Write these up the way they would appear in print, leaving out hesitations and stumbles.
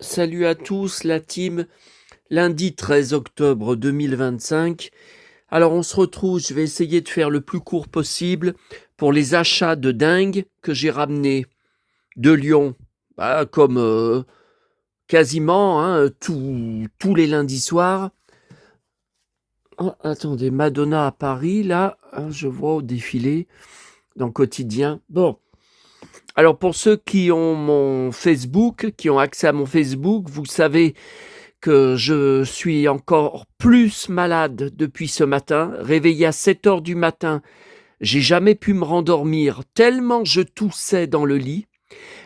Salut à tous, la team, lundi 13 octobre 2025. Alors on se retrouve, je vais essayer de faire le plus court possible pour les achats de dingue que j'ai ramenés de Lyon, comme quasiment tous les lundis soirs. Oh, attendez, Madonna à Paris, là, je vois au défilé dans Quotidien. Bon. Alors pour ceux qui ont mon Facebook, qui ont accès à mon Facebook, vous savez que je suis encore plus malade depuis ce matin, réveillé à 7 heures du matin. J'ai jamais pu me rendormir tellement je toussais dans le lit.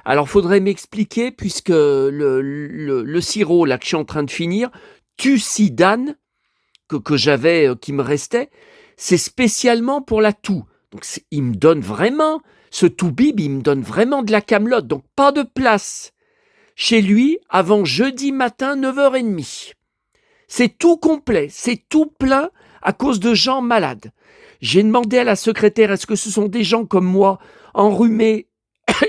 Alors faudrait m'expliquer puisque le sirop là que je suis en train de finir, Tucidane, que j'avais, qui me restait, c'est spécialement pour la toux. Donc il me donne vraiment, ce Toubib, il me donne vraiment de la camelote. Donc pas de place chez lui avant jeudi matin 9h30. C'est tout complet, c'est tout plein à cause de gens malades. J'ai demandé à la secrétaire, est-ce que ce sont des gens comme moi, enrhumés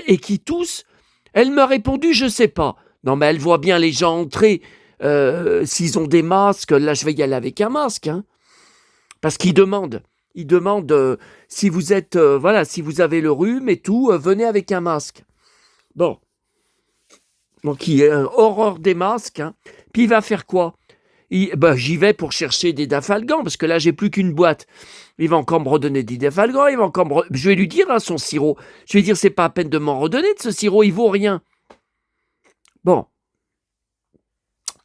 et qui toussent? Elle m'a répondu, je sais pas. Non mais elle voit bien les gens entrer, s'ils ont des masques, là je vais y aller avec un masque, hein. Parce qu'ils demandent. Ils demandent si vous êtes, si vous avez le rhume et tout, venez avec un masque. Bon. Donc, il a horreur des masques. Hein. Puis, il va faire quoi? J'y vais pour chercher des Dafalgan, parce que là, j'ai plus qu'une boîte. Il va encore me redonner des Dafalgan. Je vais lui dire, hein, son sirop. Je vais lui dire, c'est pas à peine de m'en redonner de ce sirop, il vaut rien. Bon.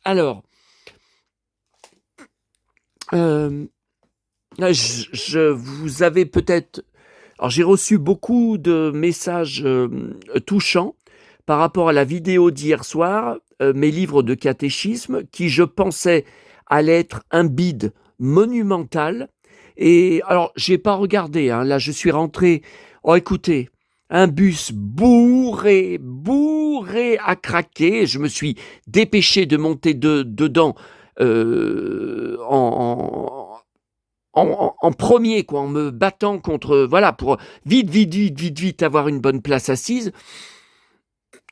Alors. Vous avez peut-être... Alors, j'ai reçu beaucoup de messages touchants par rapport à la vidéo d'hier soir, mes livres de catéchisme, qui, je pensais, allait être un bide monumental. Et alors, j'ai pas regardé, hein, là, je suis rentré. Oh, écoutez, un bus bourré à craquer. Je me suis dépêché de monter dedans en premier, quoi, en me battant contre, pour vite avoir une bonne place assise.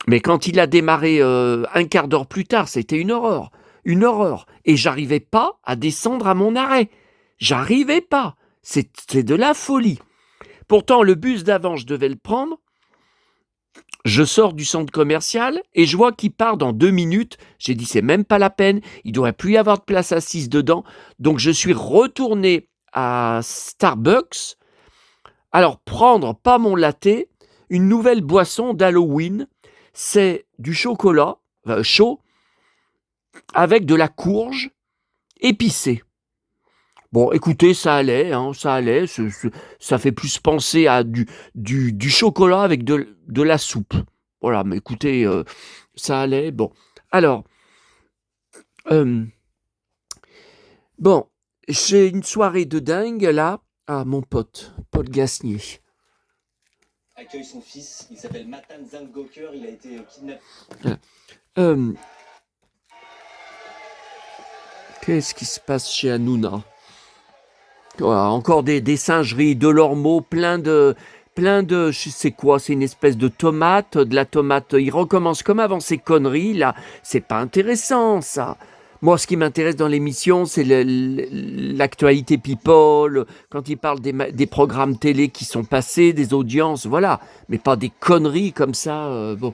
Mais quand il a démarré un quart d'heure plus tard, c'était une horreur. Et j'arrivais pas à descendre à mon arrêt. J'arrivais pas. C'était de la folie. Pourtant, le bus d'avant, je devais le prendre. Je sors du centre commercial et je vois qu'il part dans 2 minutes. J'ai dit, c'est même pas la peine. Il ne devrait plus y avoir de place assise dedans. Donc, je suis retourné à Starbucks. Alors, prendre, pas mon latte, une nouvelle boisson d'Halloween. C'est du chocolat chaud avec de la courge épicée. Bon, écoutez, ça allait, ça fait plus penser à du chocolat avec de la soupe. Voilà, mais écoutez, ça allait. Bon, alors, bon, j'ai une soirée de dingue là. Ah, mon pote, Paul Gasnier. Accueille son fils, il s'appelle Matan Zangoker, il a été kidnappé. Qu'est-ce qui se passe chez Hanouna? Voilà, encore des singeries, de leurs mots, plein de, je sais quoi, c'est une espèce de tomate, de la tomate. Il recommence comme avant ces conneries là. C'est pas intéressant ça. Moi, ce qui m'intéresse dans l'émission, c'est l'actualité people, quand il parle des programmes télé qui sont passés, des audiences, voilà. Mais pas des conneries comme ça. Bon.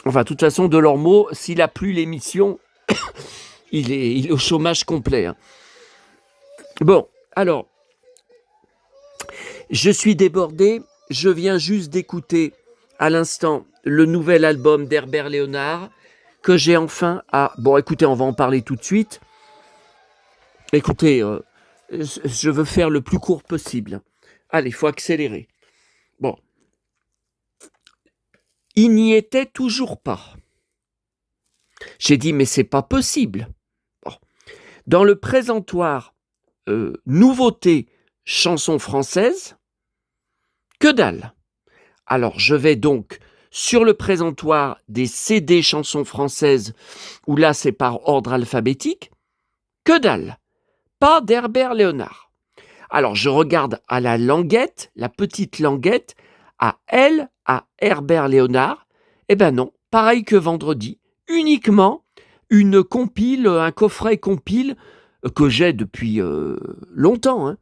Enfin, de toute façon, de leurs mots, s'il a plus l'émission, il est au chômage complet. Hein. Bon, alors, je suis débordé. Je viens juste d'écouter à l'instant le nouvel album d'Herbert Léonard que j'ai enfin à... Bon, écoutez, on va en parler tout de suite. Écoutez, je veux faire le plus court possible. Allez, il faut accélérer. Bon. Il n'y était toujours pas. J'ai dit, mais c'est pas possible. Bon. Dans le présentoir nouveauté chanson française, que dalle. Alors, je vais donc sur le présentoir des CD chansons françaises, où là, c'est par ordre alphabétique, que dalle. Pas d'Herbert Léonard. Alors, je regarde à la languette, la petite languette, à elle, à Herbert Léonard. Eh ben non, pareil que vendredi, uniquement une compile, un coffret compile que j'ai depuis longtemps, hein.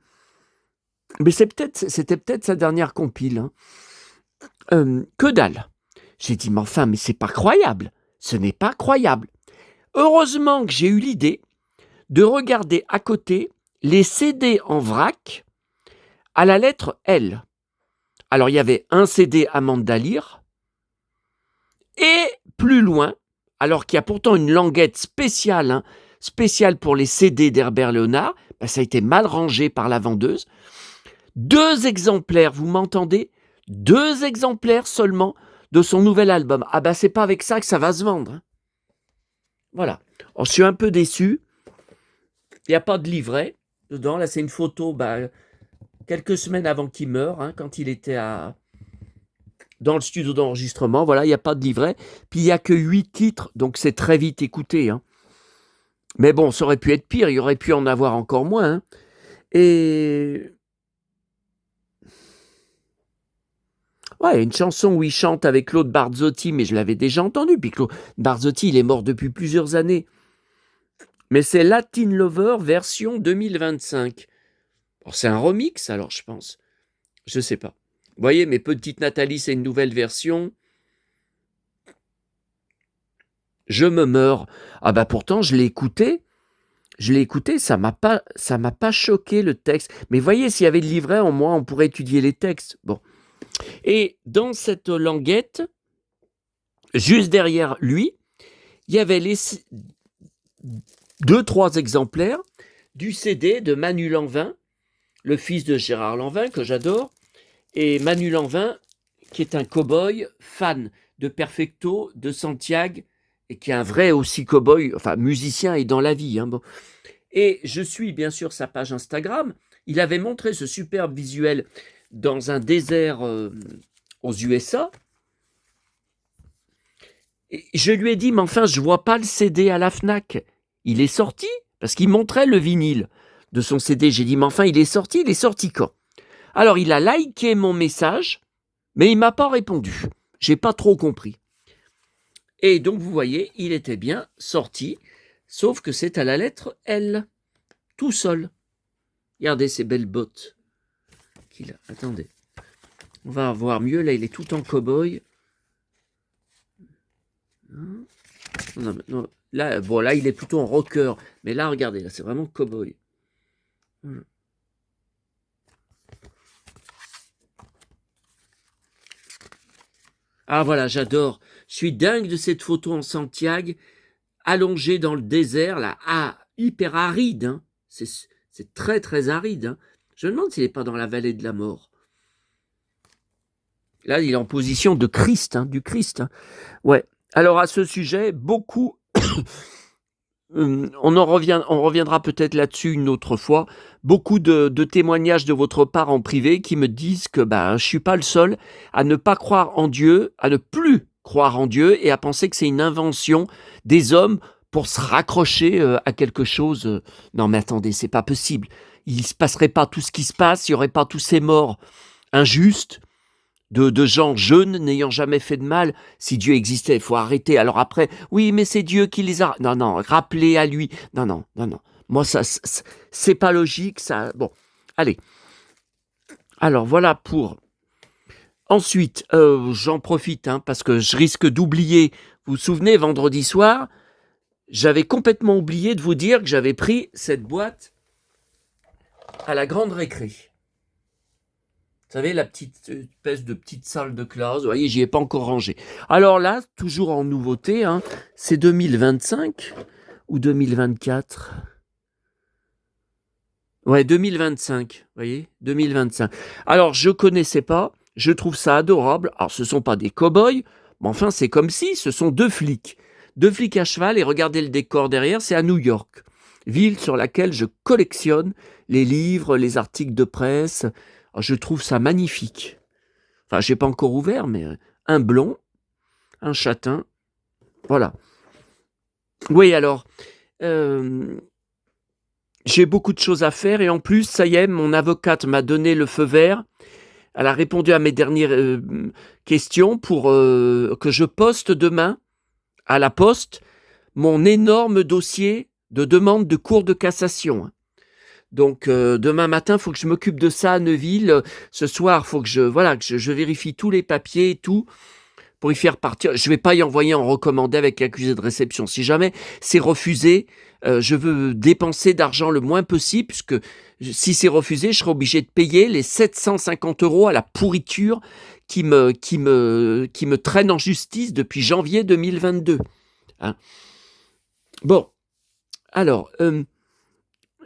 Mais c'était peut-être sa dernière compile, hein. Que dalle. J'ai dit, mais enfin, mais c'est pas croyable. Ce n'est pas croyable. Heureusement que j'ai eu l'idée de regarder à côté les CD en vrac à la lettre L. Alors, il y avait un CD Amanda Lear, et plus loin, alors qu'il y a pourtant une languette spéciale, hein, spéciale pour les CD d'Herbert Léonard, ben, ça a été mal rangé par la vendeuse. 2 exemplaires, vous m'entendez? 2 exemplaires seulement de son nouvel album. Ah ben, c'est pas avec ça que ça va se vendre, hein. Voilà. Alors, je suis un peu déçu. Il n'y a pas de livret dedans. Là, c'est une photo quelques semaines avant qu'il meure, hein, quand il était dans le studio d'enregistrement. Voilà, il n'y a pas de livret. Puis, il n'y a que 8 titres, donc c'est très vite écouté, hein. Mais bon, ça aurait pu être pire. Il y aurait pu en avoir encore moins, hein. Et... ouais, une chanson où il chante avec Claude Barzotti, mais je l'avais déjà entendu. Puis Claude Barzotti, il est mort depuis plusieurs années. Mais c'est Latin Lover version 2025. Alors, c'est un remix, alors, je pense. Je sais pas. Vous voyez, mes petites Nathalie, c'est une nouvelle version. Je me meurs. Ah bah pourtant, je l'ai écouté, ça m'a pas choqué le texte. Mais voyez, s'il y avait le livret, au moins, on pourrait étudier les textes. Bon. Et dans cette languette, juste derrière lui, il y avait les 2-3 exemplaires du CD de Manu Lanvin, le fils de Gérard Lanvin, que j'adore, et Manu Lanvin, qui est un cow-boy fan de Perfecto, de Santiago, et qui est un vrai aussi cow-boy, enfin musicien et dans la vie, hein, bon. Et je suis bien sûr sa page Instagram. Il avait montré ce superbe visuel dans un désert aux USA. Et je lui ai dit, mais enfin, je vois pas le CD à la FNAC. Il est sorti, parce qu'il montrait le vinyle de son CD. J'ai dit, mais enfin, il est sorti quand? Alors, il a liké mon message, mais il m'a pas répondu. J'ai pas trop compris. Et donc, vous voyez, il était bien sorti, sauf que c'est à la lettre L, tout seul. Regardez ces belles bottes qu'il a. Attendez, on va voir mieux. Là, il est tout en cow-boy. Non, non, là, bon, là, il est plutôt en rocker. Mais là, regardez, là, c'est vraiment cow-boy. Ah, voilà, j'adore. Je suis dingue de cette photo en Santiago, allongé dans le désert, là. Ah, hyper aride, hein. C'est très, très aride, hein. Je me demande s'il n'est pas dans la vallée de la mort. Là, il est en position de Christ, hein, du Christ, hein. Ouais. Alors, à ce sujet, beaucoup... on reviendra peut-être là-dessus une autre fois. Beaucoup de témoignages de votre part en privé qui me disent que je ne suis pas le seul à ne pas croire en Dieu, à ne plus croire en Dieu et à penser que c'est une invention des hommes pour se raccrocher à quelque chose. Non mais attendez, c'est pas possible. Il ne se passerait pas tout ce qui se passe, il n'y aurait pas tous ces morts injustes de gens jeunes n'ayant jamais fait de mal. Si Dieu existait, il faut arrêter. Alors après, oui, mais c'est Dieu qui les a... Non, non, rappelez à lui. Non, non, non, non. Moi, ça, c'est pas logique, ça... Bon, allez. Alors, voilà pour... Ensuite, j'en profite, hein, parce que je risque d'oublier. Vous vous souvenez, vendredi soir, j'avais complètement oublié de vous dire que j'avais pris cette boîte à la grande récré. Vous savez, la petite espèce de petite salle de classe, vous voyez, j'y ai pas encore rangé. Alors là, toujours en nouveauté, hein, c'est 2025 ou 2024 ? Ouais, 2025, vous voyez, 2025. Alors, je connaissais pas, je trouve ça adorable. Alors, ce sont pas des cow-boys, mais enfin, c'est comme si ce sont 2 flics. 2 flics à cheval, et regardez le décor derrière, c'est à New York, ville sur laquelle je collectionne les livres, les articles de presse. Je trouve ça magnifique. Enfin, je n'ai pas encore ouvert, mais un blond, un châtain, voilà. Oui, alors, j'ai beaucoup de choses à faire et en plus, ça y est, mon avocate m'a donné le feu vert Elle a répondu à mes dernières questions pour que je poste demain à la poste mon énorme dossier de demande de cour de cassation. Donc demain matin, il faut que je m'occupe de ça à Neuville. Ce soir, il faut que je vérifie tous les papiers et tout pour y faire partir. Je ne vais pas y envoyer en recommandé avec accusé de réception. Si jamais c'est refusé, je veux dépenser d'argent le moins possible, puisque si c'est refusé, je serai obligé de payer les 750 € à la pourriture qui me traîne en justice depuis janvier 2022. Hein. Bon, alors,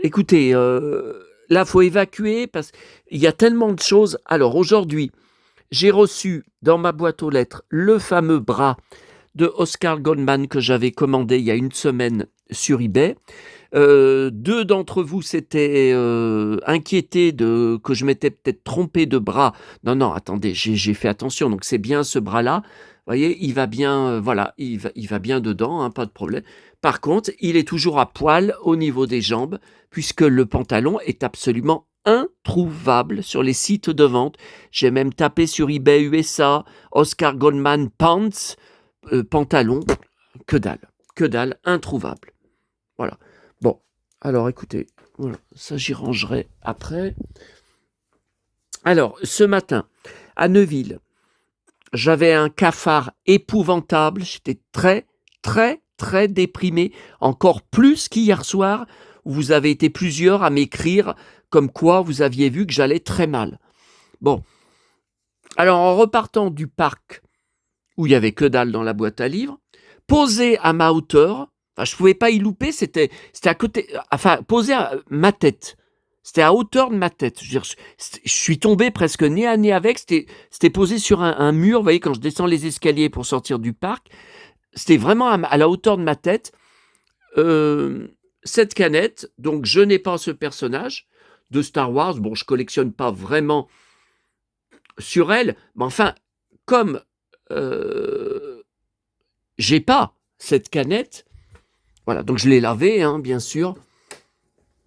écoutez, là, il faut évacuer parce qu'il y a tellement de choses. Alors, aujourd'hui, j'ai reçu dans ma boîte aux lettres le fameux bras de Oscar Goldman que j'avais commandé il y a une semaine sur eBay. Deux d'entre vous s'étaient inquiétés que je m'étais peut-être trompé de bras. Non, attendez, j'ai fait attention. Donc c'est bien ce bras-là. Vous voyez, il va bien, il va bien dedans, hein, pas de problème. Par contre, il est toujours à poil au niveau des jambes, puisque le pantalon est absolument introuvable sur les sites de vente. J'ai même tapé sur eBay USA, Oscar Goldman Pants, pantalon, que dalle, introuvable. Voilà. Bon, alors écoutez, voilà, ça j'y rangerai après. Alors, ce matin, à Neuville, j'avais un cafard épouvantable, j'étais très déprimé, encore plus qu'hier soir, où vous avez été plusieurs à m'écrire comme quoi vous aviez vu que j'allais très mal. Bon, alors en repartant du parc, où il n'y avait que dalle dans la boîte à livres, posé à ma hauteur, enfin, je ne pouvais pas y louper, c'était à côté, enfin, posé à ma tête. C'était à hauteur de ma tête. Je suis tombé presque nez à nez avec. C'était posé sur un mur. Vous voyez, quand je descends les escaliers pour sortir du parc, c'était vraiment à la hauteur de ma tête. Cette canette, donc je n'ai pas ce personnage de Star Wars. Bon, je collectionne pas vraiment sur elle, mais enfin, comme j'ai pas cette canette, voilà, donc je l'ai lavée, hein, bien sûr.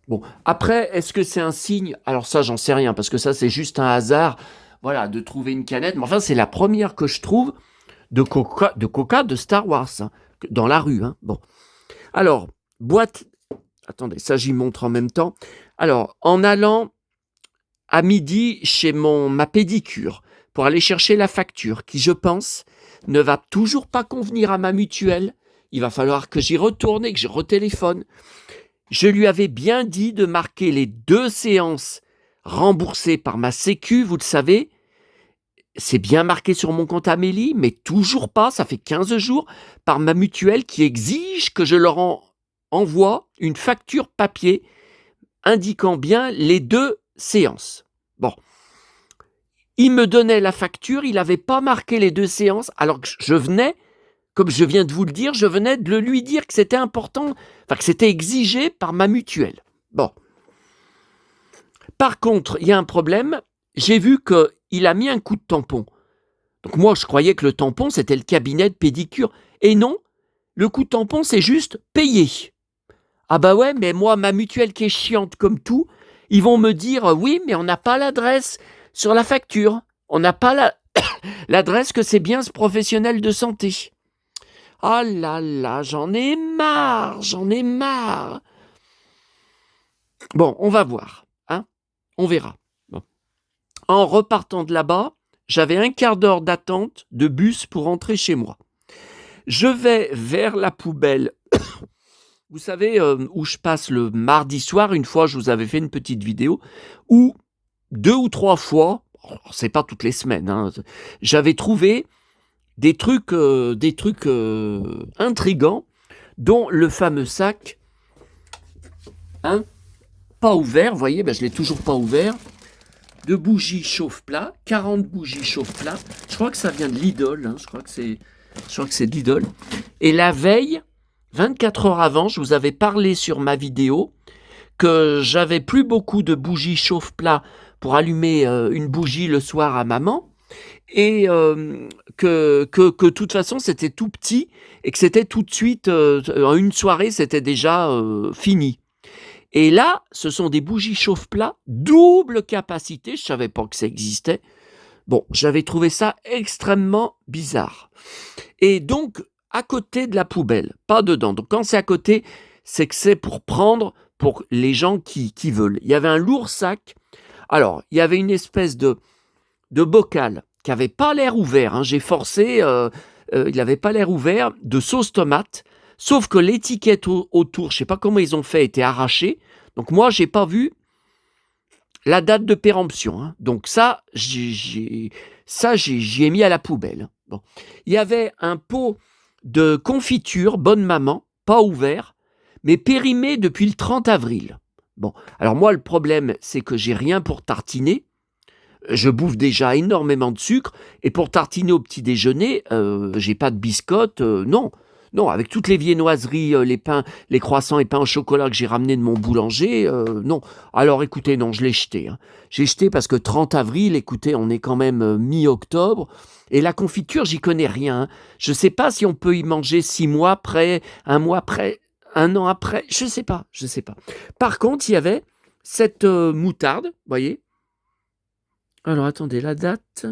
Bon, après, est-ce que c'est un signe? Alors ça, j'en sais rien, parce que ça, c'est juste un hasard, voilà, de trouver une canette. Mais enfin, c'est la première que je trouve de Coca de Star Wars, hein, dans la rue. Hein. Bon, alors, boîte... Attendez, ça, j'y montre en même temps. Alors, en allant à midi chez ma pédicure, pour aller chercher la facture, qui, je pense, ne va toujours pas convenir à ma mutuelle. Il va falloir que j'y retourne et que je retéléphone. Je lui avais bien dit de marquer les 2 séances remboursées par ma sécu, vous le savez. C'est bien marqué sur mon compte Amélie, mais toujours pas, ça fait 15 jours, par ma mutuelle qui exige que je leur envoie une facture papier indiquant bien les 2 séances. Bon. Il me donnait la facture, il n'avait pas marqué les 2 séances, alors que je venais, comme je viens de vous le dire, je venais de lui dire que c'était important, enfin que c'était exigé par ma mutuelle. Bon. Par contre, il y a un problème, j'ai vu qu'il a mis un coup de tampon. Donc moi, je croyais que le tampon, c'était le cabinet de pédicure. Et non, le coup de tampon, c'est juste payer. Ah bah ouais, mais moi, ma mutuelle qui est chiante comme tout, ils vont me dire, oui, mais on n'a pas l'adresse sur la facture. On n'a pas l'adresse que c'est bien ce professionnel de santé. Ah là là, j'en ai marre. Bon, on va voir, hein. On verra. Bon. En repartant de là-bas, j'avais un quart d'heure d'attente de bus pour rentrer chez moi. Je vais vers la poubelle. Vous savez, où je passe le mardi soir, une fois, je vous avais fait une petite vidéo, où 2 ou 3 fois, c'est pas toutes les semaines, hein, j'avais trouvé des trucs intrigants, dont le fameux sac, hein, pas ouvert, vous voyez, je l'ai toujours pas ouvert, de bougies chauffe-plat, 40 bougies chauffe-plat, je crois que ça vient de Lidl, hein, je crois que c'est Lidl, et la veille, 24 heures avant, je vous avais parlé sur ma vidéo que j'avais plus beaucoup de bougies chauffe-plat pour allumer une bougie le soir à maman, et que de toute façon c'était tout petit et que c'était tout de suite, en une soirée, c'était déjà fini. Et là, ce sont des bougies chauffe-plat, double capacité, je ne savais pas que ça existait, Bon, j'avais trouvé ça extrêmement bizarre. Et donc, à côté de la poubelle, pas dedans. Donc, quand c'est à côté, c'est que c'est pour prendre pour les gens qui veulent. Il y avait un lourd sac. Alors, il y avait une espèce de bocal qui n'avait pas l'air ouvert. Hein. J'ai forcé, il n'avait pas l'air ouvert, de sauce tomate. Sauf que l'étiquette autour, je ne sais pas comment ils ont fait, était arrachée. Donc, moi, je n'ai pas vu la date de péremption. Hein. Donc ça, j'y ai mis à la poubelle. Bon. Il y avait un pot de confiture Bonne Maman, pas ouvert, mais périmé depuis le 30 avril. Bon, alors moi, le problème, c'est que j'ai rien pour tartiner. Je bouffe déjà énormément de sucre, et pour tartiner au petit déjeuner, j'ai pas de biscottes, non. Non, avec toutes les viennoiseries, les pains, les croissants et pains au chocolat que j'ai ramenés de mon boulanger, non. Alors écoutez, non, je l'ai jeté. Hein. J'ai jeté parce que 30 avril, écoutez, on est quand même mi-octobre. Et la confiture, j'y connais rien. Hein. Je ne sais pas si on peut y manger 6 mois après, 1 mois après, 1 an après. Je ne sais pas, je ne sais pas. Par contre, il y avait cette moutarde, vous voyez. Alors attendez, la date.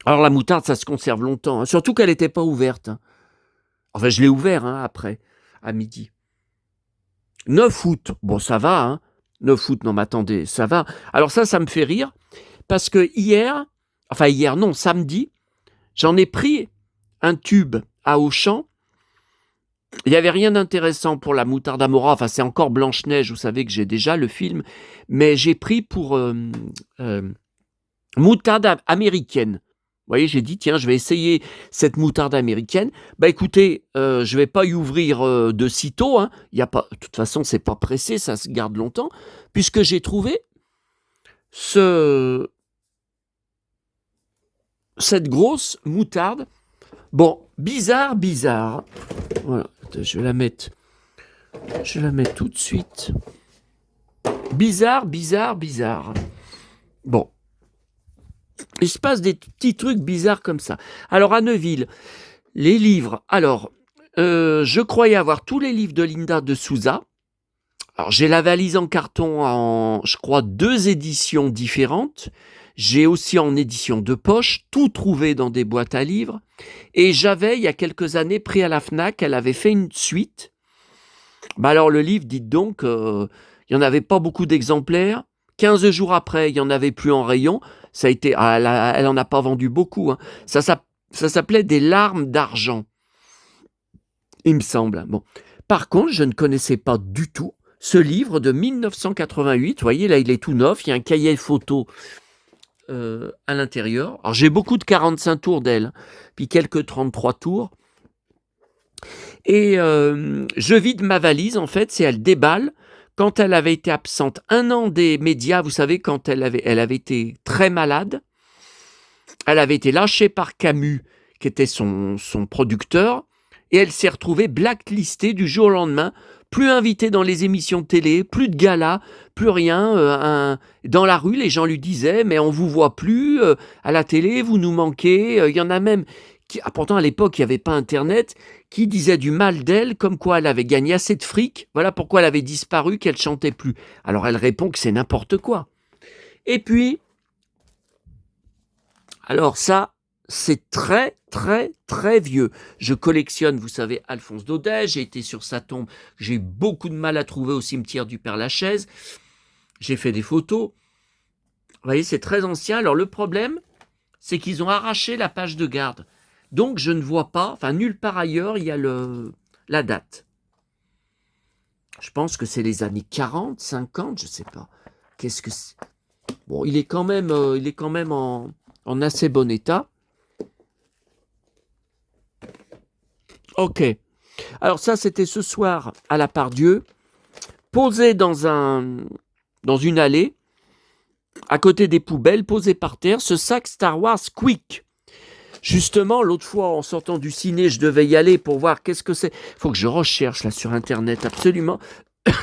Alors la moutarde, ça se conserve longtemps, hein. Surtout qu'elle n'était pas ouverte. Hein. Enfin, je l'ai ouvert après, à midi. 9 août, bon ça va, hein. 9 août, non mais attendez, ça va. Alors ça me fait rire, parce que hier, non, samedi, j'en ai pris un tube à Auchan. Il n'y avait rien d'intéressant pour la moutarde Amora, enfin c'est encore Blanche-Neige, vous savez que j'ai déjà le film, mais j'ai pris pour moutarde américaine. Vous voyez, j'ai dit, tiens, je vais essayer cette moutarde américaine. Bah écoutez, je ne vais pas y ouvrir de sitôt. Hein. Y a pas, de toute façon, c'est pas pressé, ça se garde longtemps. Puisque j'ai trouvé cette grosse moutarde. Bon, bizarre. Voilà, je vais la mettre tout de suite. Bizarre. Bon. Il se passe des petits trucs bizarres comme ça. Alors, à Neuville, les livres. Alors, je croyais avoir tous les livres de Linda de Souza. Alors, j'ai la valise en carton en, je crois, 2 éditions différentes. J'ai aussi en édition de poche, tout trouvé dans des boîtes à livres. Et j'avais, il y a quelques années, pris à la FNAC, elle avait fait une suite. Bah alors, le livre, dites donc, il n'y en avait pas beaucoup d'exemplaires. 15 jours après, il n'y en avait plus en rayon. Ça a été, elle en a pas vendu beaucoup. Hein. Ça s'appelait Des larmes d'argent, il me semble. Bon. Par contre, je ne connaissais pas du tout ce livre de 1988. Vous voyez, là, il est tout neuf. Il y a un cahier photo à l'intérieur. Alors, j'ai beaucoup de 45 tours d'elle, puis quelques 33 tours. Et je vide ma valise, en fait, c'est elle déballe. Quand elle avait été absente 1 an des médias, vous savez, quand elle avait été très malade, elle avait été lâchée par Camus, qui était son producteur, et elle s'est retrouvée blacklistée du jour au lendemain, plus invitée dans les émissions de télé, plus de galas, plus rien. Dans la rue, les gens lui disaient « mais on vous voit plus, à la télé, vous nous manquez ». Il y en a même, pourtant à l'époque, il n'y avait pas Internet, qui disait du mal d'elle, comme quoi elle avait gagné assez de fric, voilà pourquoi elle avait disparu, qu'elle chantait plus. Alors elle répond que c'est n'importe quoi. Et puis, alors ça, c'est très vieux. Je collectionne, vous savez, Alphonse Daudet, j'ai été sur sa tombe, j'ai eu beaucoup de mal à trouver au cimetière du Père-Lachaise, j'ai fait des photos. Vous voyez, c'est très ancien. Alors le problème, c'est qu'ils ont arraché la page de garde. Donc, je ne vois pas, enfin, nulle part ailleurs, il y a la date. Je pense que c'est les années 40, 50, je ne sais pas. Qu'est-ce que c'est ? Bon, il est quand même en assez bon état. Ok. Alors ça, c'était ce soir à la Part-Dieu, posé dans une allée, à côté des poubelles, posé par terre, ce sac Star Wars Quick. Justement, l'autre fois, en sortant du ciné, je devais y aller pour voir qu'est-ce que c'est. Il faut que je recherche là sur Internet, absolument,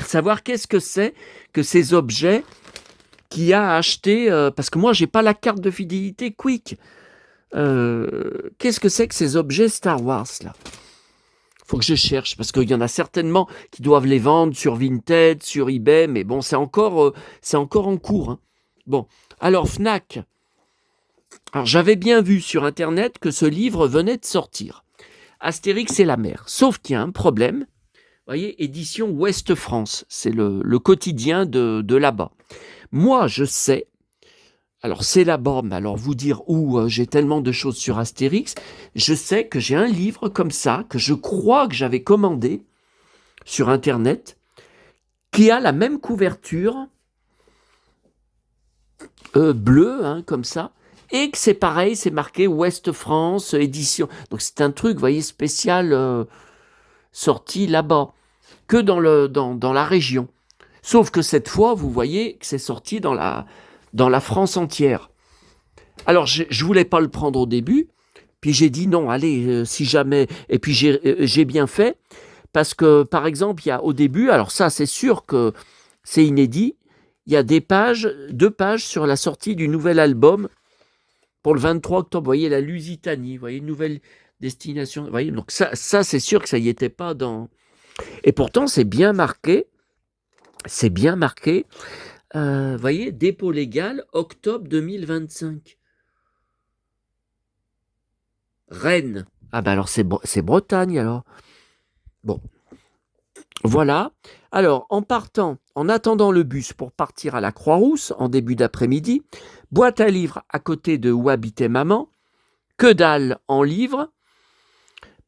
savoir qu'est-ce que c'est que ces objets qu'il y a à acheter, parce que moi, j'ai pas la carte de fidélité Quick. Qu'est-ce que c'est que ces objets Star Wars là ? Il faut que je cherche, parce qu'il y en a certainement qui doivent les vendre sur Vinted, sur eBay, mais bon, c'est encore en cours. Hein. Bon, Alors, Fnac. Alors, j'avais bien vu sur Internet que ce livre venait de sortir. Astérix et la mer. Sauf qu'il y a un problème. Vous voyez, édition Ouest France. C'est le quotidien de là-bas. Moi, je sais. Alors, c'est là-bas, mais alors vous dire où j'ai tellement de choses sur Astérix. Je sais que j'ai un livre comme ça, que je crois que j'avais commandé sur Internet, qui a la même couverture bleue, hein, comme ça, et que c'est pareil, c'est marqué Ouest France, édition. Donc c'est un truc, vous voyez, spécial sorti là-bas, que dans la région. Sauf que cette fois, vous voyez que c'est sorti dans la France entière. Alors, je voulais pas le prendre au début, puis j'ai dit non, allez, si jamais... Et puis j'ai bien fait, parce que, par exemple, il y a au début, alors ça, c'est sûr que c'est inédit, il y a 2 pages sur la sortie du nouvel album pour le 23 octobre. Vous voyez, la Lusitanie, vous voyez, une nouvelle destination. Vous voyez, donc ça c'est sûr que ça y était pas dans... Et pourtant, c'est bien marqué. C'est bien marqué. Vous voyez, dépôt légal, octobre 2025. Rennes. Ah ben alors, c'est Bretagne, alors. Bon, voilà. Alors, en attendant le bus pour partir à la Croix-Rousse en début d'après-midi, boîte à livres à côté de où habitait maman, que dalle en livres.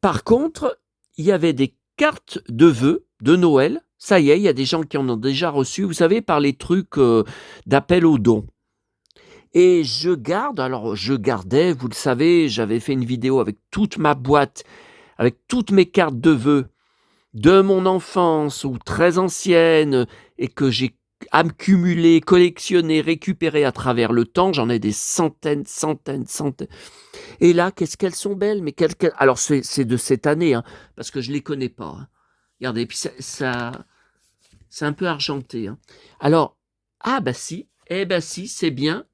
Par contre, il y avait des cartes de vœux de Noël. Ça y est, il y a des gens qui en ont déjà reçu, vous savez, par les trucs d'appel aux dons. Et je gardais, vous le savez, j'avais fait une vidéo avec toute ma boîte, avec toutes mes cartes de vœux de mon enfance ou très anciennes et que j'ai accumulé, collectionné, récupéré à travers le temps. J'en ai des centaines. Et là, qu'est-ce qu'elles sont belles, mais alors c'est de cette année, hein, parce que je les connais pas. Hein. Regardez, puis ça c'est un peu argenté. Hein. Alors, ah bah si, c'est bien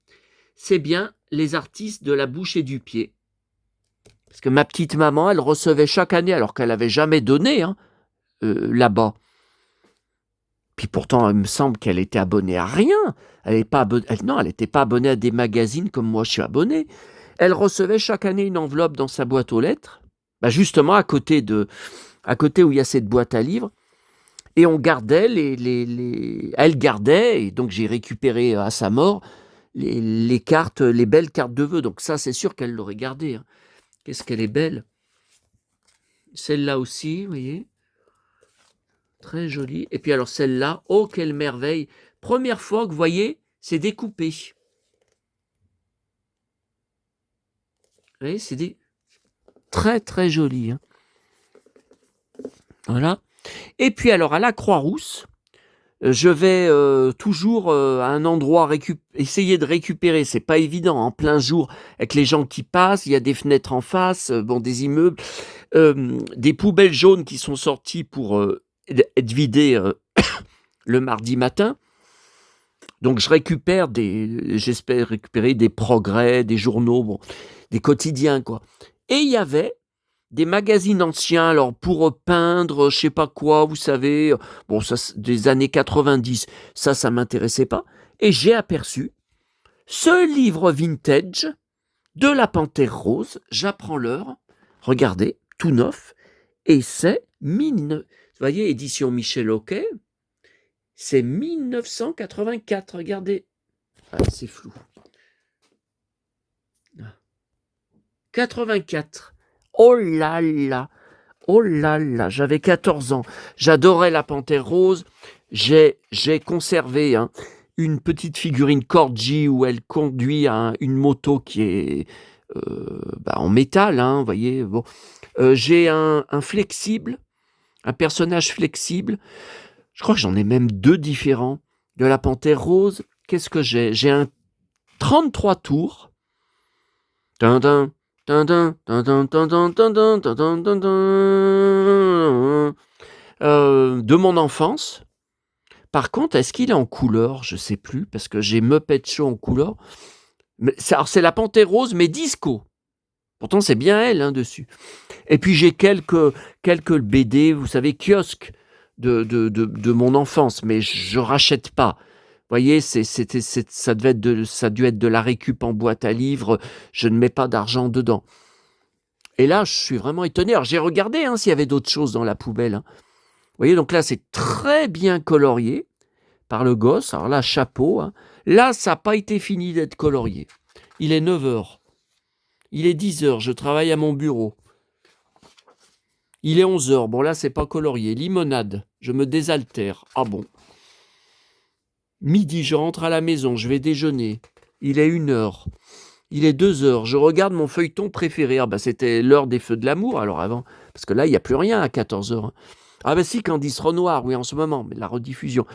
les artistes de la bouche et du pied. Parce que ma petite maman, elle recevait chaque année, alors qu'elle n'avait jamais donné, hein, là-bas. Puis pourtant, il me semble qu'elle était abonnée à rien. Elle n'était pas abonnée à des magazines comme moi je suis abonné. Elle recevait chaque année une enveloppe dans sa boîte aux lettres, bah justement à côté où il y a cette boîte à livres. Et on gardait elle gardait, et donc j'ai récupéré à sa mort les cartes, les belles cartes de vœux. Donc ça, c'est sûr qu'elle l'aurait gardé. Hein. Qu'est-ce qu'elle est belle. Celle-là aussi, vous voyez. Très jolie. Et puis alors celle-là, oh quelle merveille. Première fois que vous voyez, c'est découpé. Vous voyez, c'est très très joli. Hein. Voilà. Et puis alors à la Croix-Rousse, je vais toujours à un endroit essayer de récupérer. C'est pas évident en plein jour avec les gens qui passent. Il y a des fenêtres en face, des immeubles, des poubelles jaunes qui sont sorties pour être vidées le mardi matin. Donc j'espère récupérer des progrès, des journaux, des quotidiens quoi. Et il y avait des magazines anciens, alors pour peindre, je sais pas quoi, vous savez, ça des années 90, ça m'intéressait pas. Et j'ai aperçu ce livre vintage de la Panthère Rose, j'apprends l'heure, regardez, tout neuf, et c'est, vous voyez, édition Michel Hoquet, c'est 1984, regardez, c'est flou. 84. Oh là là, j'avais 14 ans. J'adorais la Panthère Rose. J'ai conservé une petite figurine Corgi où elle conduit une moto qui est en métal, hein, vous voyez. Bon. J'ai un flexible, un personnage flexible. Je crois que j'en ai même 2 différents de la Panthère Rose. Qu'est-ce que j'ai? J'ai un 33 tours. De mon enfance. Par contre, est-ce qu'il est en couleur? Je sais plus, parce que j'ai Muppet Show en couleur. Alors c'est la Panthère Rose, mais disco. Pourtant, c'est bien elle, hein, dessus. Et puis j'ai quelques BD, vous savez, kiosques de mon enfance, mais je rachète pas. voyez, ça a dû être de la récup en boîte à livres. Je ne mets pas d'argent dedans. Et là, je suis vraiment étonné. Alors, j'ai regardé s'il y avait d'autres choses dans la poubelle. Vous voyez, donc là, c'est très bien colorié par le gosse. Alors là, chapeau. Là, ça n'a pas été fini d'être colorié. Il est 9 heures. Il est 10 heures. Je travaille à mon bureau. Il est 11 heures. Bon, là, c'est pas colorié. Limonade. Je me désaltère. Ah bon. Midi, je rentre à la maison. Je vais déjeuner. Il est 1 heure. Il est 2 heures. Je regarde mon feuilleton préféré. C'était l'heure des feux de l'amour. Alors avant, parce que là, il n'y a plus rien à 14 heures. Ah si, Candice Renoir, oui, en ce moment, mais la rediffusion.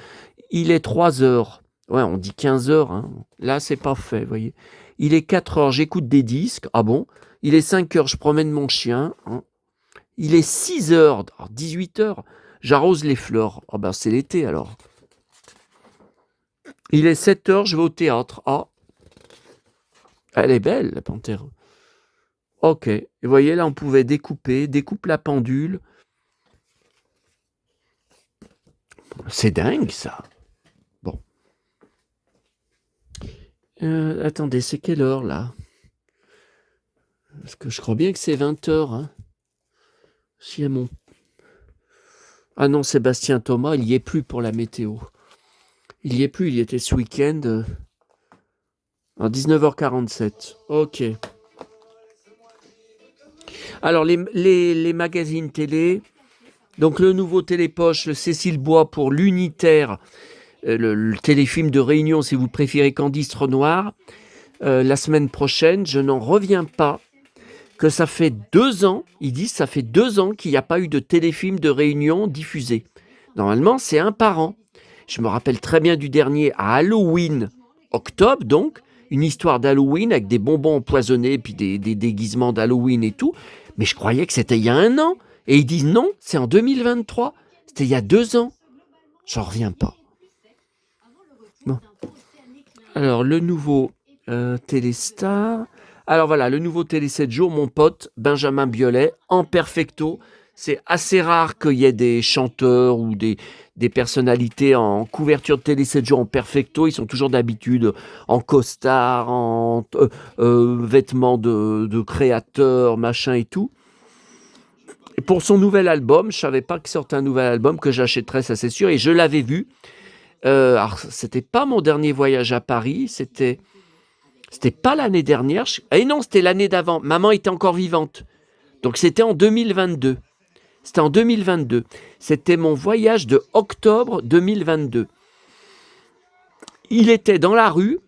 Il est 3 heures. Ouais, on dit 15 heures. Là, c'est pas fait, vous voyez. Il est 4 heures, j'écoute des disques. Ah bon. Il est 5 heures, je promène mon chien. Il est 6 heures, 18 heures, j'arrose les fleurs. C'est l'été alors. Il est 7 heures, je vais au théâtre. Elle est belle, la panthère. Ok, et vous voyez, là, on pouvait découpe la pendule. C'est dingue, ça. Bon. Attendez, c'est quelle heure, là? Parce que je crois bien que c'est 20 heures. Si mon... Ah non, Sébastien Thomas, il n'y est plus pour la météo. Il n'y est plus, il y était ce week-end. À 19h47. Ok. Alors, les magazines télé. Donc, le nouveau Télépoche, le Cécile Bois pour l'Unitaire. Le téléfilm de Réunion, si vous préférez, Candice Renoir. La semaine prochaine, je n'en reviens pas. Que ça fait 2 ans, ils disent ça fait 2 ans qu'il n'y a pas eu de téléfilm de Réunion diffusé. Normalement, c'est un par an. Je me rappelle très bien du dernier à Halloween, octobre donc, une histoire d'Halloween avec des bonbons empoisonnés, puis des déguisements d'Halloween et tout. Mais je croyais que c'était il y a 1 an. Et ils disent non, c'est en 2023. C'était il y a 2 ans. J'en reviens pas. Bon. Alors, le nouveau Téléstar. Alors voilà, le nouveau Télé 7 jours, mon pote Benjamin Biolay, en perfecto. C'est assez rare qu'il y ait des chanteurs ou des personnalités en couverture de Télé 7 jours en perfecto. Ils sont toujours d'habitude en costard, en vêtements de créateurs, machin et tout. Et pour son nouvel album, je ne savais pas qu'il sortait un nouvel album que j'achèterais, ça c'est sûr. Et je l'avais vu. Alors, c'était pas mon dernier voyage à Paris, c'était pas l'année dernière. Et non, c'était l'année d'avant. Maman était encore vivante. Donc, c'était en 2022. C'était en 2022. C'était mon voyage de octobre 2022. Il était dans la rue.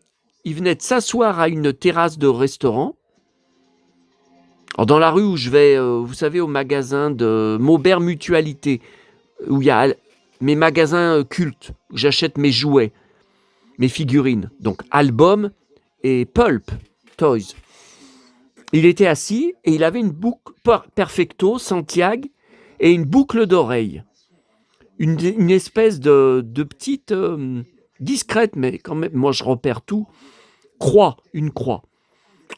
Il venait de s'asseoir à une terrasse de restaurant. Alors, dans la rue où je vais, vous savez, au magasin de Maubert Mutualité, où il y a mes magasins cultes, où j'achète mes jouets, mes figurines. Donc, albums et Pulp Toys. Il était assis et il avait une boucle perfecto, Santiago, et une boucle d'oreille. Une espèce de petite, discrète, mais quand même, moi je repère tout, une croix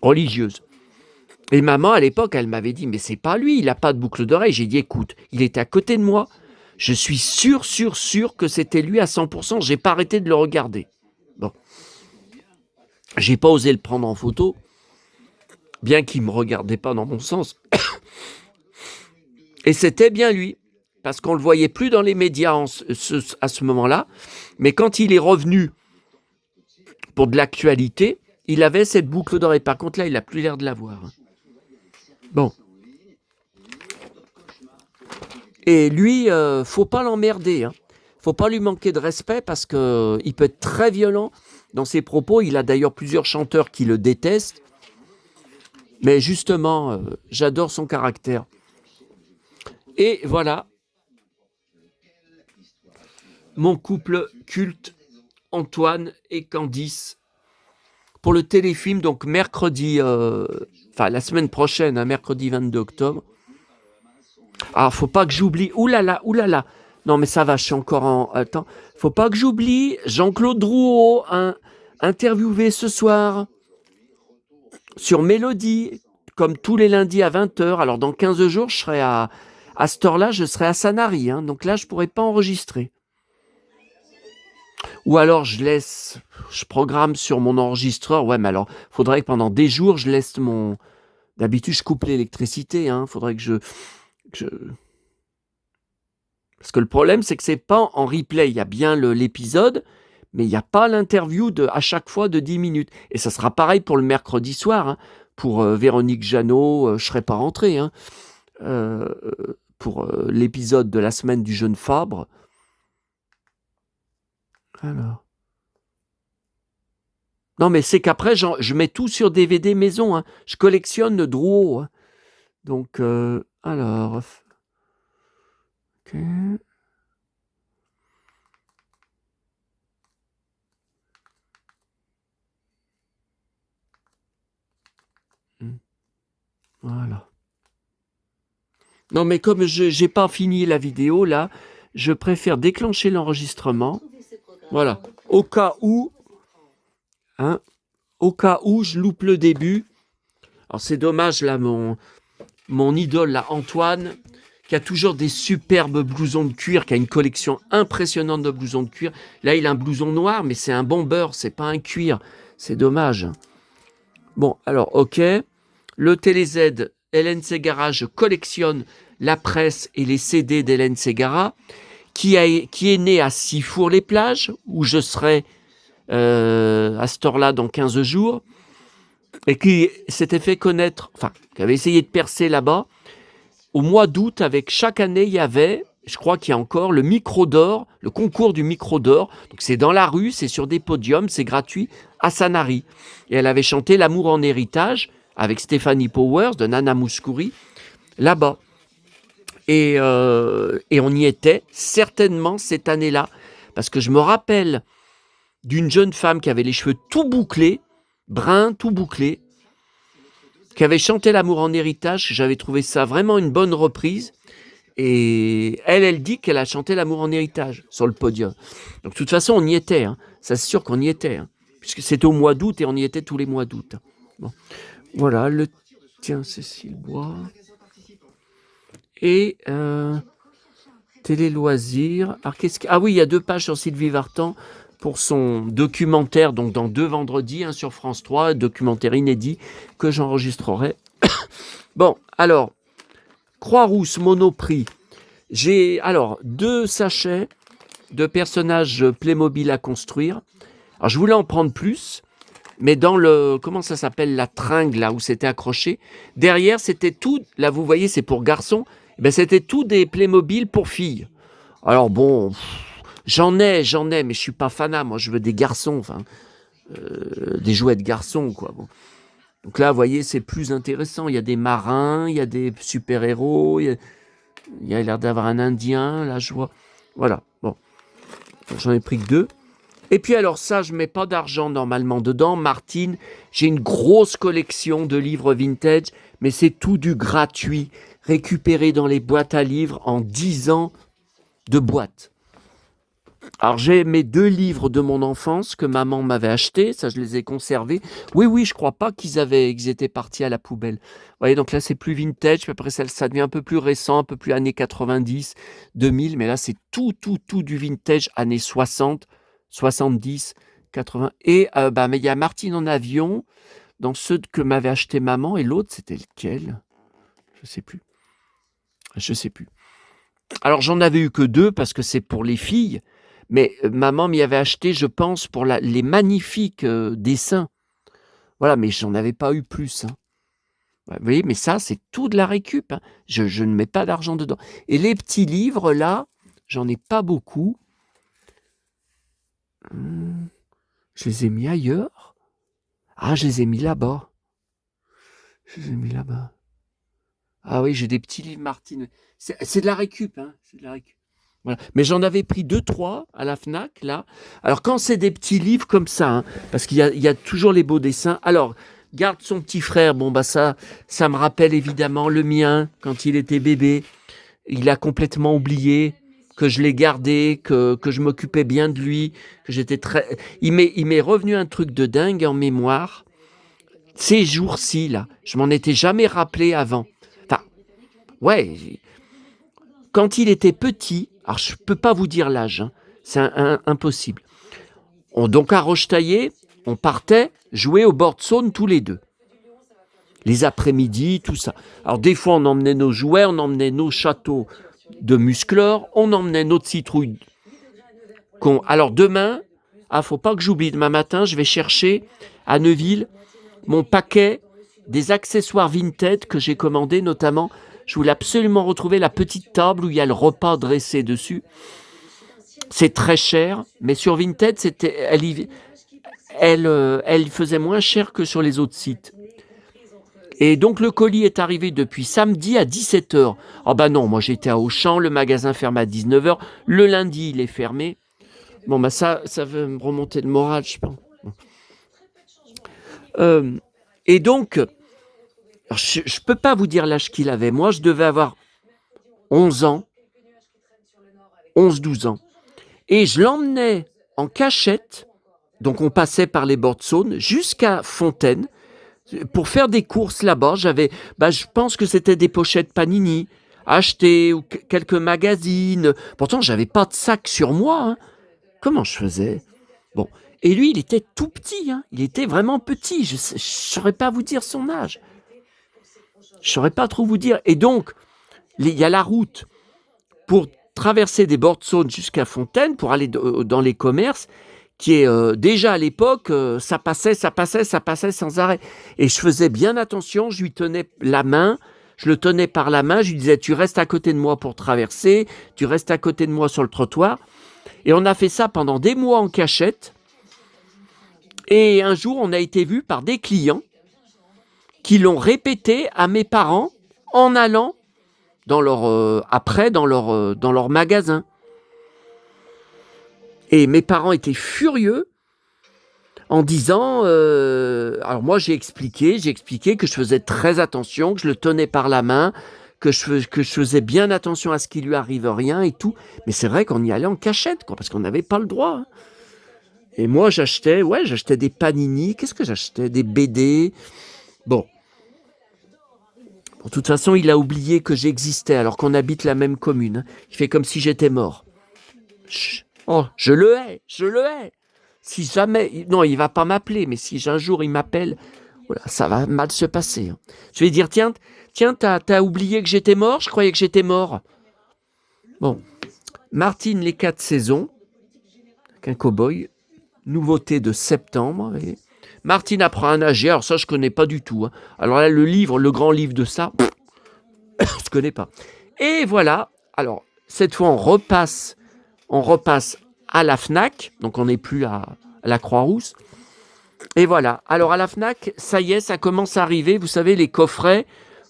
religieuse. Et maman, à l'époque, elle m'avait dit, mais c'est pas lui, il n'a pas de boucle d'oreille. J'ai dit, écoute, il était à côté de moi, je suis sûr que c'était lui à 100%, j'ai pas arrêté de le regarder. Bon. J'ai pas osé le prendre en photo, bien qu'il ne me regardait pas dans mon sens. Et c'était bien lui, parce qu'on ne le voyait plus dans les médias à ce moment-là. Mais quand il est revenu pour de l'actualité, il avait cette boucle d'oreille. Par contre, là, il n'a plus l'air de l'avoir. Bon. Et lui, faut pas l'emmerder. Faut pas lui manquer de respect parce qu'il peut être très violent dans ses propos. Il a d'ailleurs plusieurs chanteurs qui le détestent. Mais justement, j'adore son caractère. Et voilà, mon couple culte, Antoine et Candice, pour le téléfilm, donc mercredi, la semaine prochaine, mercredi 22 octobre. Ah, faut pas que j'oublie, oulala, non mais ça va, je suis encore en... Attends, faut pas que j'oublie Jean-Claude Drouot, interviewé ce soir sur Mélodie, comme tous les lundis à 20h. Alors dans 15 jours, je serai à cette heure-là, je serai à Sanary, donc là, je pourrais pas enregistrer. Ou alors je programme sur mon enregistreur. Ouais, mais alors, faudrait que pendant des jours, je laisse mon... D'habitude, je coupe l'électricité, hein. Faudrait que je... Parce que le problème, c'est que c'est pas en replay. Il y a bien l'épisode, mais il n'y a pas l'interview à chaque fois de 10 minutes. Et ça sera pareil pour le mercredi soir, hein. Pour Véronique Jeannot, je serai pas rentré, hein. Pour l'épisode de la semaine du jeune Fabre. Alors. Non, mais c'est qu'après, je mets tout sur DVD maison, hein. Je collectionne le Drouot, hein. Donc, alors. Ok. Voilà. Non, mais comme je n'ai pas fini la vidéo, là, je préfère déclencher l'enregistrement. Voilà. Au cas où, hein, je loupe le début. Alors, c'est dommage, là, mon idole, là, Antoine, qui a toujours des superbes blousons de cuir, qui a une collection impressionnante de blousons de cuir. Là, il a un blouson noir, mais c'est un bomber, c'est pas un cuir. C'est dommage. Bon, alors, ok. Le TéléZ, Hélène Ségara, je collectionne la presse et les CD d'Hélène Ségara, qui est né à Sifour-les-Plages, où je serai à cette heure-là dans 15 jours, et qui s'était fait connaître, enfin, qui avait essayé de percer là-bas. Au mois d'août, avec chaque année, il y avait, je crois qu'il y a encore, le micro d'or, le concours du micro d'or. Donc c'est dans la rue, c'est sur des podiums, c'est gratuit, à Sanary. Et elle avait chanté L'amour en héritage, avec Stéphanie Powers, de Nana Mouskouri, là-bas. Et on y était certainement cette année-là, parce que je me rappelle d'une jeune femme qui avait les cheveux tout bouclés, bruns, tout bouclés, qui avait chanté L'amour en héritage. J'avais trouvé ça vraiment une bonne reprise. Et elle dit qu'elle a chanté L'amour en héritage sur le podium. Donc de toute façon, on y était. Hein. Ça, c'est sûr qu'on y était. Hein, puisque c'était au mois d'août et on y était tous les mois d'août. Bon. Voilà, tiens, Cécile Bois. Et Télé Loisirs. Alors, ah oui, il y a 2 pages sur Sylvie Vartan pour son documentaire, donc dans 2 vendredis, hein, sur France 3, documentaire inédit que j'enregistrerai. Bon, alors, Croix-Rousse, Monoprix. J'ai alors 2 sachets de personnages Playmobil à construire. Alors, je voulais en prendre plus, mais dans le, comment ça s'appelle, la tringle, là où c'était accroché, derrière, c'était tout, là, vous voyez, c'est pour garçons, ben, c'était tout des Playmobil pour filles. Alors, bon, j'en ai, mais je suis pas fanat, moi, je veux des garçons, enfin, des jouets de garçons, quoi. Bon. Donc là, vous voyez, c'est plus intéressant. Il y a des marins, il y a des super-héros, il y a l'air d'avoir un Indien, là, je vois. Voilà, bon. J'en ai pris que 2. Et puis alors ça, je mets pas d'argent normalement dedans. Martine, j'ai une grosse collection de livres vintage, mais c'est tout du gratuit, récupéré dans les boîtes à livres en 10 ans de boîte. Alors j'ai mes 2 livres de mon enfance que maman m'avait achetés, ça je les ai conservés. Oui, je crois pas qu'ils étaient partis à la poubelle. Vous voyez, donc là c'est plus vintage, puis après ça devient un peu plus récent, un peu plus années 90, 2000, mais là c'est tout du vintage années 60, 70, 80. Et mais il y a Martine en avion, dans ceux que m'avait acheté maman, et l'autre c'était lequel? Je sais plus. Alors j'en avais eu que 2 parce que c'est pour les filles. Mais maman m'y avait acheté, je pense, pour les magnifiques dessins. Voilà, mais j'en avais pas eu plus. Hein. Vous voyez, mais ça, c'est tout de la récup. Hein. Je ne mets pas d'argent dedans. Et les petits livres, là, j'en ai pas beaucoup. Je les ai mis ailleurs. Ah, je les ai mis là-bas. Ah oui, j'ai des petits livres Martine. C'est de la récup. Hein. C'est de la récup. Voilà. Mais j'en avais pris 2-3 à la Fnac, là. Alors, quand c'est des petits livres comme ça, hein, parce qu'il y a toujours les beaux dessins. Alors, Garde son petit frère, bon, bah ça me rappelle évidemment le mien, quand il était bébé. Il a complètement oublié que je l'ai gardé, que je m'occupais bien de lui, que j'étais très... Il m'est revenu un truc de dingue en mémoire. Ces jours-ci, là, je m'en étais jamais rappelé avant. Enfin, ouais... Quand il était petit, alors je ne peux pas vous dire l'âge, hein, c'est impossible. Donc à Rochetaillé, on partait jouer au bord de Saône tous les deux. Les après-midi, tout ça. Alors des fois, on emmenait nos jouets, on emmenait nos châteaux de musclor, on emmenait notre citrouille. Alors demain, faut pas que j'oublie, demain matin, je vais chercher à Neuville mon paquet des accessoires Vinted que j'ai commandé, notamment, je voulais absolument retrouver la petite table où il y a le repas dressé dessus. C'est très cher, mais sur Vinted, elle faisait moins cher que sur les autres sites. Et donc le colis est arrivé depuis samedi à 17h. Ah bah non, moi j'étais à Auchan, le magasin ferme à 19h, le lundi il est fermé. Bon bah ça veut me remonter le moral, je pense. Et donc, je ne peux pas vous dire l'âge qu'il avait. Moi, je devais avoir 11 ans, 11-12 ans. Et je l'emmenais en cachette, donc on passait par les bords de Saône, jusqu'à Fontaine, pour faire des courses là-bas. Je pense que c'était des pochettes Panini achetées, ou quelques magazines. Pourtant, je n'avais pas de sac sur moi. Hein. Comment je faisais ? Bon. Et lui, il était tout petit. Hein. Il était vraiment petit. Je ne saurais pas vous dire son âge. Je ne saurais pas trop vous dire. Et donc, il y a la route pour traverser des bords de Saône jusqu'à Fontaine, pour aller dans les commerces, qui est déjà à l'époque, ça passait sans arrêt. Et je faisais bien attention, je lui tenais la main, je le tenais par la main, je lui disais, tu restes à côté de moi pour traverser, tu restes à côté de moi sur le trottoir. Et on a fait ça pendant des mois en cachette. Et un jour, on a été vu par des clients qui l'ont répété à mes parents en allant dans leur magasin. Et mes parents étaient furieux en disant... alors moi, j'ai expliqué que je faisais très attention, que je le tenais par la main, que je faisais bien attention à ce qu'il lui arrive rien et tout. Mais c'est vrai qu'on y allait en cachette, quoi, parce qu'on n'avait pas le droit. Hein. Et moi, j'achetais des Panini. Qu'est-ce que j'achetais ? Des BD. Bon. De toute façon, il a oublié que j'existais alors qu'on habite la même commune. Hein. Il fait comme si j'étais mort. Chut. Oh, je le hais. Si jamais... Non, il va pas m'appeler, mais si un jour il m'appelle, voilà, ça va mal se passer. Hein. Je vais dire, tiens, t'as oublié que j'étais mort ? Je croyais que j'étais mort. Bon. Martine, les 4 saisons, avec un cow-boy, nouveauté de septembre. Et Martine apprend à nager, alors ça, je connais pas du tout. Hein. Alors là, le grand livre de ça, je connais pas. Et voilà, alors, cette fois, on repasse à la Fnac, donc on n'est plus à la Croix-Rousse. Et voilà, alors à la Fnac, ça y est, ça commence à arriver, vous savez, les coffrets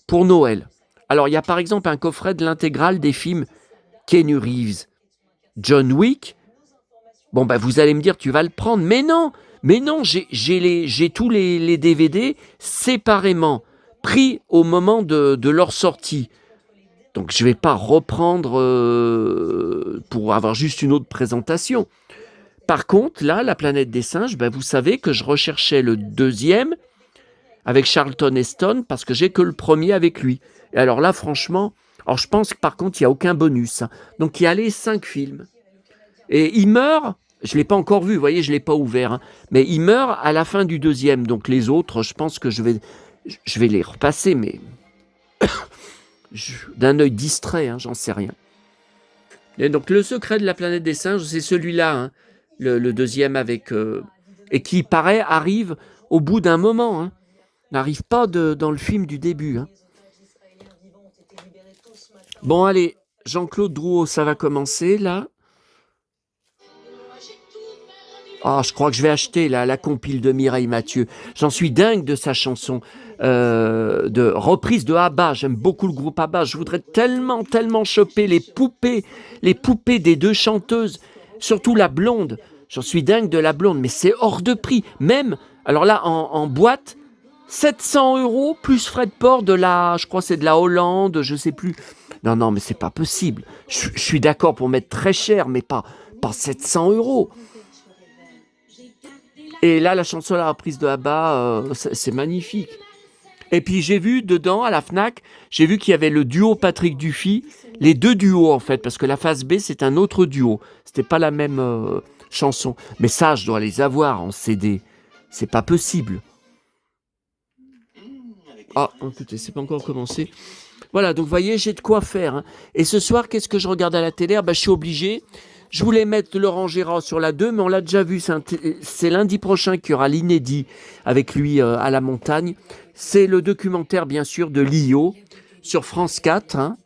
pour Noël. Alors, il y a par exemple un coffret de l'intégrale des films Keanu Reeves, John Wick. Bon, vous allez me dire, tu vas le prendre. Mais non, j'ai tous les DVD séparément, pris au moment de leur sortie. Donc, je ne vais pas reprendre pour avoir juste une autre présentation. Par contre, là, La Planète des Singes, vous savez que je recherchais le deuxième avec Charlton Heston parce que j'ai que le premier avec lui. Et alors là, franchement, je pense que par contre, il n'y a aucun bonus. Hein. Donc, il y a les 5 films. Et il meurt, je ne l'ai pas encore vu, vous voyez, je ne l'ai pas ouvert. Hein, mais il meurt à la fin du deuxième. Donc, les autres, je pense que je vais les repasser, mais... d'un œil distrait, hein, j'en sais rien. Et donc, Le Secret de la Planète des Singes, c'est celui-là, hein, le deuxième avec... et qui, paraît, arrive au bout d'un moment. Hein, n'arrive pas dans le film du début. Hein. Bon, allez, Jean-Claude Drouot, ça va commencer, là. Je crois que je vais acheter la compile de Mireille Mathieu. J'en suis dingue de sa chanson de reprise de ABBA. J'aime beaucoup le groupe ABBA. Je voudrais tellement choper les poupées des 2 chanteuses, surtout la blonde. J'en suis dingue de la blonde, mais c'est hors de prix. Même, alors là, en boîte, 700 € plus frais de port je crois que c'est de la Hollande, je sais plus. Non, mais c'est pas possible. Je suis d'accord pour mettre très cher, mais pas 700 €. Et là, la chanson, la reprise de ABBA, c'est magnifique. Et puis, j'ai vu dedans, à la Fnac, j'ai vu qu'il y avait le duo Patrick Dufy, les 2 duos, en fait, parce que la face B, c'est un autre duo. C'était pas la même chansons. Mais ça, je dois les avoir en CD. C'est pas possible. Ah, écoutez, c'est pas encore commencé. Voilà, donc vous voyez, j'ai de quoi faire. Hein. Et ce soir, qu'est-ce que je regarde à la télé? Je suis obligé. Je voulais mettre Laurent Gérard sur la 2, mais on l'a déjà vu. C'est lundi prochain qu'il y aura l'inédit avec lui à la montagne. C'est le documentaire, bien sûr, de Lio sur France 4. Hein.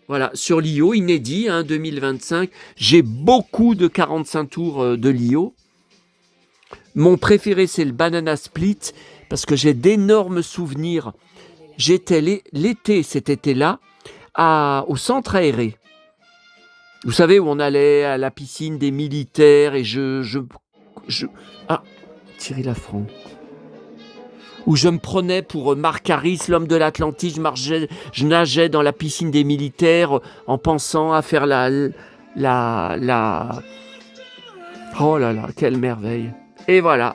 Voilà, sur Lio, inédit, 2025. J'ai beaucoup de 45 tours de Lio. Mon préféré, c'est le Banana Split, parce que j'ai d'énormes souvenirs. J'étais l'été, cet été-là, au centre aéré. Vous savez, où on allait à la piscine des militaires et Ah, Thierry Lafranc. Où je me prenais pour Marc Harris, l'homme de l'Atlantique. Je nageais dans la piscine des militaires en pensant à faire Oh là là, quelle merveille. Et voilà,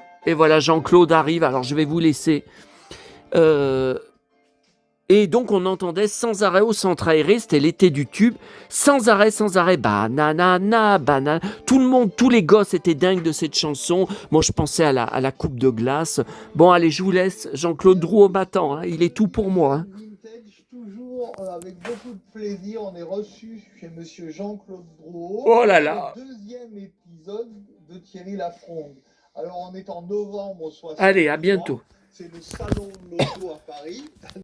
Jean-Claude arrive. Alors je vais vous laisser. Et donc on entendait sans arrêt au centre aéré, c'était l'été du tube, sans arrêt, banana, banana. Tout le monde, tous les gosses étaient dingues de cette chanson. Moi je pensais à la coupe de glace. Bon allez, je vous laisse, Jean-Claude Drouot m'attend, hein, il est tout pour moi. Hein. Vintage, toujours avec beaucoup de plaisir, on est reçu chez monsieur Jean-Claude Drouot. Oh là là. Le deuxième épisode de Thierry Lafronde. Alors on est en novembre 60. Allez, à bientôt. C'est le salon de l'auto à Paris.